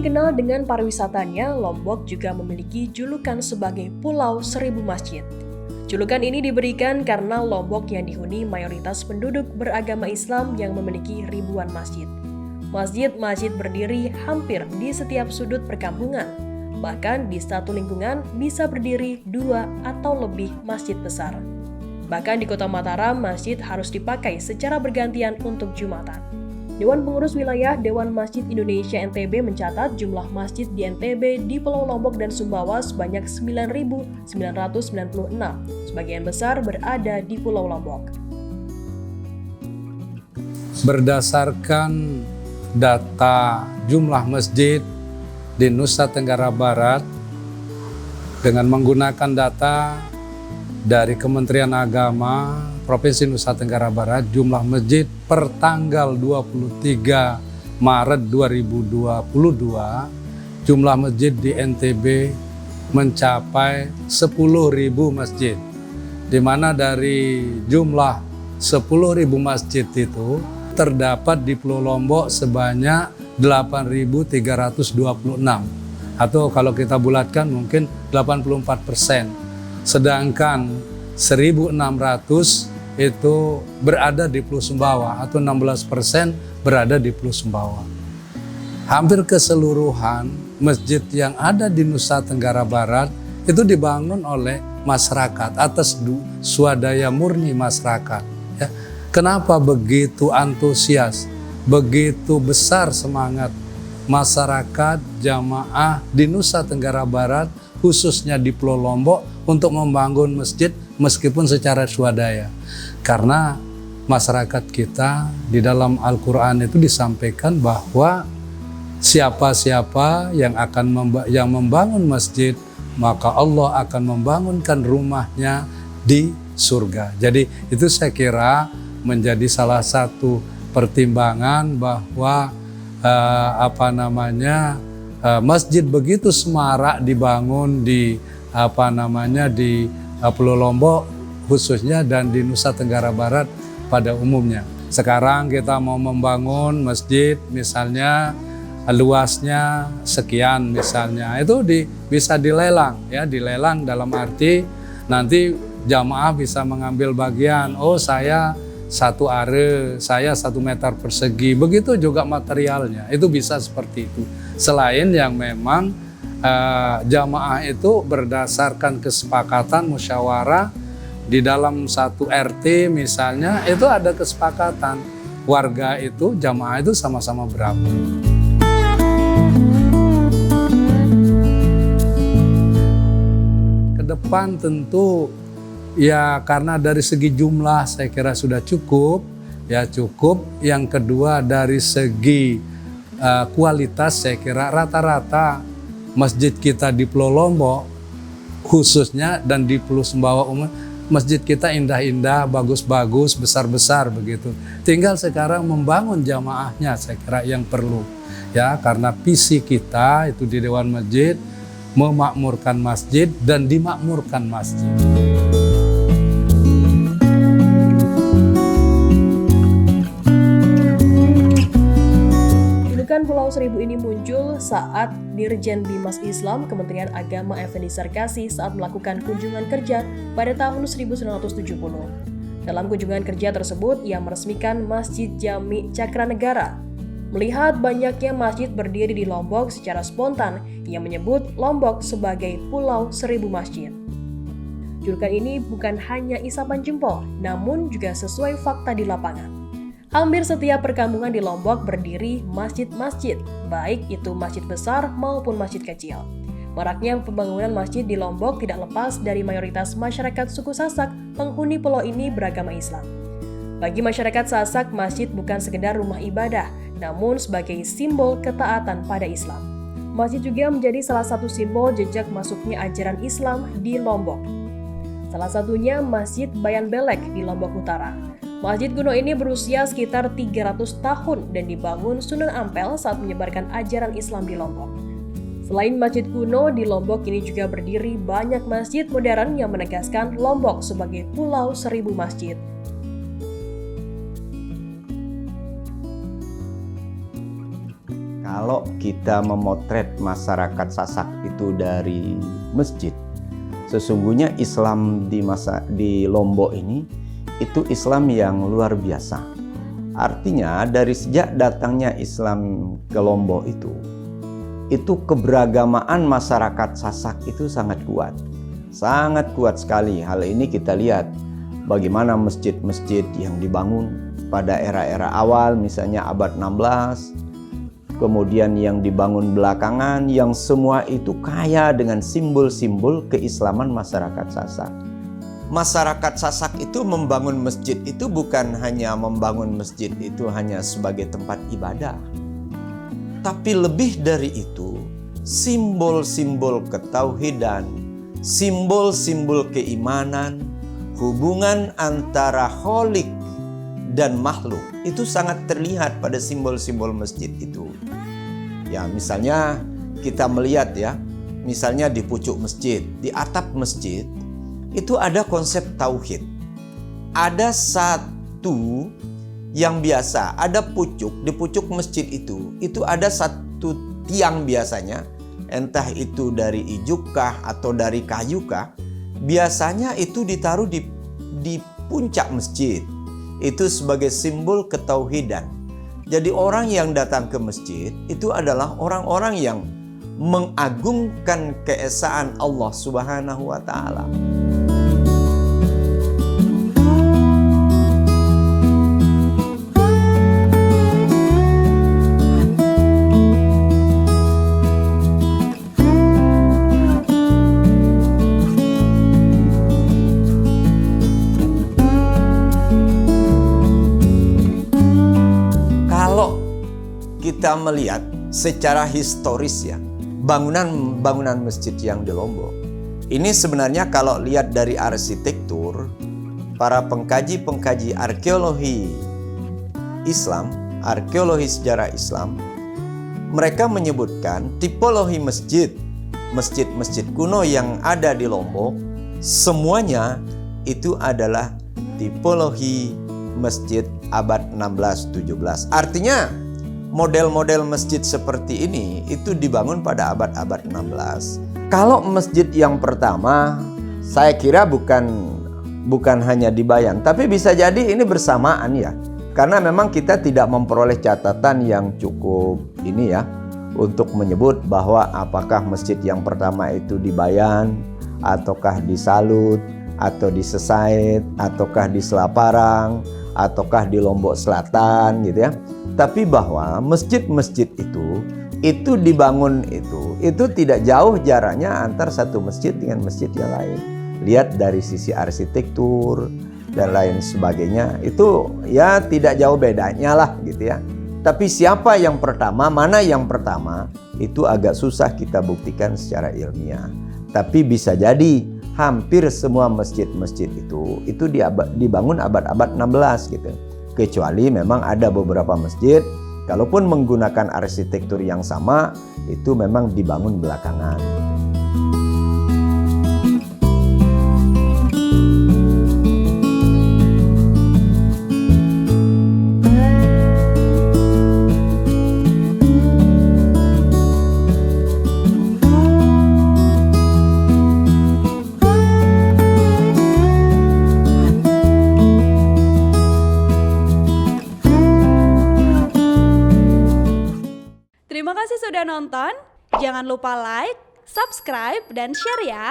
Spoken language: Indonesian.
dikenal dengan pariwisatanya, Lombok juga memiliki julukan sebagai Pulau Seribu Masjid. Julukan ini diberikan karena Lombok yang dihuni mayoritas penduduk beragama Islam yang memiliki ribuan masjid. Masjid-masjid berdiri hampir di setiap sudut perkampungan. Bahkan di satu lingkungan bisa berdiri 2 atau lebih masjid besar. Bahkan di Kota Mataram, masjid harus dipakai secara bergantian untuk Jumatan. Dewan Pengurus Wilayah Dewan Masjid Indonesia NTB mencatat jumlah masjid di NTB di Pulau Lombok dan Sumbawa sebanyak 9.996. Sebagian besar berada di Pulau Lombok. Berdasarkan data jumlah masjid di Nusa Tenggara Barat dengan menggunakan data dari Kementerian Agama Provinsi Nusa Tenggara Barat, jumlah masjid per tanggal 23 Maret 2022, jumlah masjid di NTB mencapai 10.000 masjid. Di mana dari jumlah 10.000 masjid itu terdapat di Pulau Lombok sebanyak 8.326, atau kalau kita bulatkan mungkin 84%. Sedangkan 1.600 itu berada di Pulau Sumbawa atau 16% berada di Pulau Sumbawa. Hampir keseluruhan masjid yang ada di Nusa Tenggara Barat itu dibangun oleh masyarakat atas swadaya murni masyarakat. Ya. Kenapa begitu antusias, begitu besar semangat masyarakat jamaah di Nusa Tenggara Barat, khususnya di Pulau Lombok, untuk membangun masjid meskipun secara swadaya? Karena masyarakat kita di dalam Al-Quran itu disampaikan bahwa siapa-siapa yang membangun masjid, maka Allah akan membangunkan rumahnya di surga. Jadi itu saya kira menjadi salah satu pertimbangan bahwa masjid begitu semarak dibangun di Pulau Lombok khususnya dan di Nusa Tenggara Barat pada umumnya. Sekarang kita mau membangun masjid misalnya luasnya sekian misalnya, itu bisa dilelang ya, dilelang dalam arti nanti jamaah bisa mengambil bagian, oh saya 1 are, saya 1 meter persegi, begitu juga materialnya, itu bisa seperti itu. Selain yang memang jamaah itu berdasarkan kesepakatan musyawarah di dalam satu RT misalnya, itu ada kesepakatan warga itu, jamaah itu sama-sama berapa. Ke depan tentu ya karena dari segi jumlah saya kira sudah cukup, ya cukup. Yang kedua dari segi kualitas saya kira rata-rata masjid kita di Pulau Lombok khususnya dan di Pulau Sumbawa umum, masjid kita indah-indah, bagus-bagus, besar-besar begitu. Tinggal sekarang membangun jamaahnya saya kira yang perlu. Ya, karena visi kita itu di Dewan Masjid memakmurkan masjid dan dimakmurkan masjid. Pulau Seribu ini muncul saat Dirjen Bimas Islam Kementerian Agama Effendi Sarkasi saat melakukan kunjungan kerja pada tahun 1970. Dalam kunjungan kerja tersebut, ia meresmikan Masjid Jami Cakranegara. Melihat banyaknya masjid berdiri di Lombok secara spontan, ia menyebut Lombok sebagai Pulau Seribu Masjid. Julukan ini bukan hanya isapan jempol, namun juga sesuai fakta di lapangan. Hampir setiap perkampungan di Lombok berdiri masjid-masjid, baik itu masjid besar maupun masjid kecil. Maraknya pembangunan masjid di Lombok tidak lepas dari mayoritas masyarakat suku Sasak penghuni pulau ini beragama Islam. Bagi masyarakat Sasak, masjid bukan sekedar rumah ibadah, namun sebagai simbol ketaatan pada Islam. Masjid juga menjadi salah satu simbol jejak masuknya ajaran Islam di Lombok. Salah satunya Masjid Bayan Belek di Lombok Utara. Masjid kuno ini berusia sekitar 300 tahun dan dibangun Sunan Ampel saat menyebarkan ajaran Islam di Lombok. Selain masjid kuno, di Lombok ini juga berdiri banyak masjid modern yang menegaskan Lombok sebagai Pulau Seribu Masjid. kalau kita memotret masyarakat Sasak itu dari masjid, sesungguhnya Islam di Lombok ini itu Islam yang luar biasa. Artinya dari sejak datangnya Islam ke Lombok itu keberagamaan masyarakat Sasak itu sangat kuat sekali. Hal ini kita lihat bagaimana masjid-masjid yang dibangun pada era-era awal, misalnya abad 16, kemudian yang dibangun belakangan, yang semua itu kaya dengan simbol-simbol keislaman masyarakat Sasak. Masyarakat Sasak itu membangun masjid itu bukan hanya membangun masjid itu hanya sebagai tempat ibadah, tapi lebih dari itu, simbol-simbol ketauhidan, simbol-simbol keimanan, hubungan antara kholik dan makhluk itu sangat terlihat pada simbol-simbol masjid itu. Ya, misalnya kita melihat ya, misalnya di pucuk masjid, di atap masjid itu ada konsep tauhid. Ada satu yang biasa, ada pucuk, di pucuk masjid itu ada satu tiang biasanya, entah itu dari ijukah atau dari kayukah, biasanya itu ditaruh di puncak masjid. Itu sebagai simbol ketauhidan. Jadi orang yang datang ke masjid itu adalah orang-orang yang mengagungkan keesaan Allah Subhanahu wa taala. Kita melihat secara historis ya, bangunan masjid yang di Lombok. Ini sebenarnya kalau lihat dari arsitektur, para pengkaji-pengkaji arkeologi Islam, arkeologi sejarah Islam, mereka menyebutkan tipologi masjid-masjid kuno yang ada di Lombok, semuanya itu adalah tipologi masjid abad 16-17. Artinya model-model masjid seperti ini itu dibangun pada abad-abad 16. Kalau masjid yang pertama, saya kira bukan hanya di Bayan, tapi bisa jadi ini bersamaan ya. Karena memang kita tidak memperoleh catatan yang cukup ini ya, untuk menyebut bahwa apakah masjid yang pertama itu di Bayan, ataukah di Salut, atau di Sesaid, ataukah di Selaparang, ataukah di Lombok Selatan gitu ya. Tapi bahwa masjid-masjid itu dibangun itu tidak jauh jaraknya antar satu masjid dengan masjid yang lain. Lihat dari sisi arsitektur dan lain sebagainya, itu ya tidak jauh bedanya lah gitu ya. Tapi siapa yang pertama, mana yang pertama, itu agak susah kita buktikan secara ilmiah. Tapi bisa jadi hampir semua masjid-masjid itu dibangun abad-abad 16 gitu. Kecuali memang ada beberapa masjid, kalaupun menggunakan arsitektur yang sama, itu memang dibangun belakangan. Terima kasih sudah nonton. Jangan lupa like, subscribe, dan share ya.